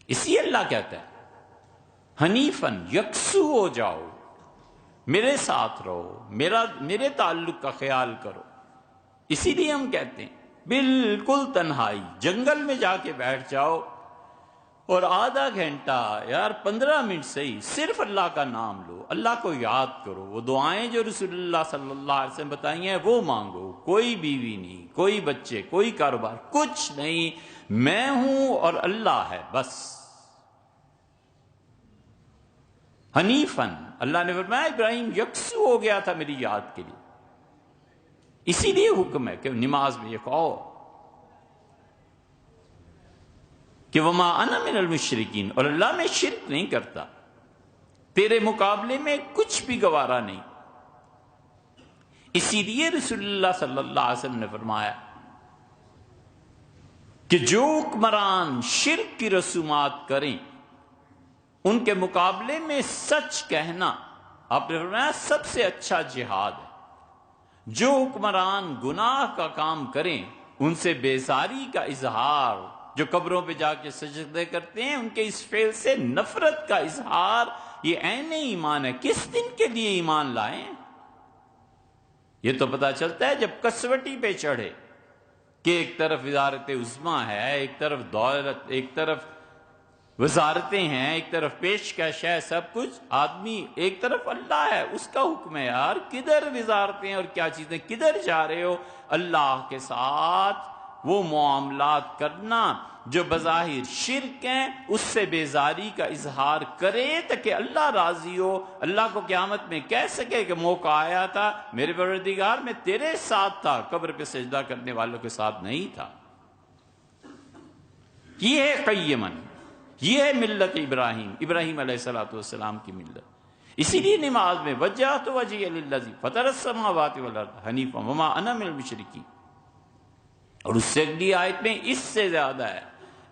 اسی اللہ کہتا ہے حنیفن، یکسو ہو جاؤ، میرے ساتھ رہو، میرے تعلق کا خیال کرو۔ اسی لیے ہم کہتے ہیں بالکل تنہائی، جنگل میں جا کے بیٹھ جاؤ اور آدھا گھنٹہ، یار 15 منٹ صحیح، صرف اللہ کا نام لو، اللہ کو یاد کرو، وہ دعائیں جو رسول اللہ صلی اللہ علیہ وسلم بتائی ہیں وہ مانگو، کوئی بیوی نہیں، کوئی بچے، کوئی کاروبار، کچھ نہیں، میں ہوں اور اللہ ہے بس۔ حنیفن، اللہ نے فرمایا ابراہیم یکسو ہو گیا تھا میری یاد کے لیے۔ اسی لیے حکم ہے کہ نماز میں یہ کہو کہ وما انا من المشرکین، اور اللہ میں شرک نہیں کرتا، تیرے مقابلے میں کچھ بھی گوارا نہیں۔ اسی لیے رسول اللہ صلی اللہ علیہ وسلم نے فرمایا کہ جو حکمران شرک کی رسومات کریں ان کے مقابلے میں سچ کہنا، آپ نے فرمایا سب سے اچھا جہاد ہے۔ جو حکمران گناہ کا کام کریں ان سے بیزاری کا اظہار، جو قبروں پہ جا کے سجدے کرتے ہیں ان کے اس فعل سے نفرت کا اظہار، یہ عین ایمان ہے۔ کس دن کے لیے ایمان لائیں؟ یہ تو پتہ چلتا ہے جب کسوٹی پہ چڑھے کہ ایک طرف وزارت عظمیٰ ہے، ایک طرف دولت، ایک طرف وزارتیں ہیں، ایک طرف پیشکش ہے، سب کچھ، آدمی ایک طرف اللہ ہے، اس کا حکم ہے یار کدھر وزارتیں اور کیا چیزیں، کدھر جا رہے ہو؟ اللہ کے ساتھ وہ معاملات کرنا جو بظاہر شرک ہیں، اس سے بیزاری کا اظہار کرے تاکہ اللہ راضی ہو، اللہ کو قیامت میں کہہ سکے کہ موقع آیا تھا میرے پروردگار میں تیرے ساتھ تھا، قبر پہ سجدہ کرنے والوں کے ساتھ نہیں تھا۔ یہ ہے قیمن، یہ ہے ملت ابراہیم علیہ السلام کی ملت۔ اسی لیے نماز میں وجہت وجہی للذی فطر السماوات والارض حنیفا وما انا من المشرکین، اور اس سے اگلی آیت میں اس سے زیادہ ہے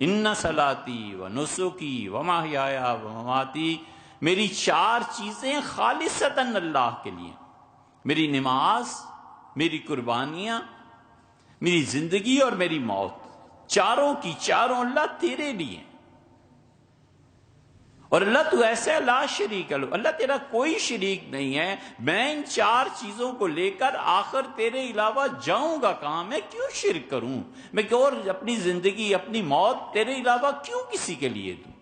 ان صلاتی و نسکی و محیایا و مماتی، میری 4 چیزیں خالصتاً اللہ کے لیے، میری نماز، میری قربانیاں، میری زندگی اور میری موت، چاروں کی چاروں اللہ تیرے لیے۔ اور اللہ تو ایسا لا شریک لو، اللہ تیرا کوئی شریک نہیں ہے، میں ان 4 چیزوں کو لے کر آخر تیرے علاوہ جاؤں گا کہاں؟ میں کیوں شرک کروں؟ میں اور اپنی زندگی، اپنی موت تیرے علاوہ کیوں کسی کے لیے دوں؟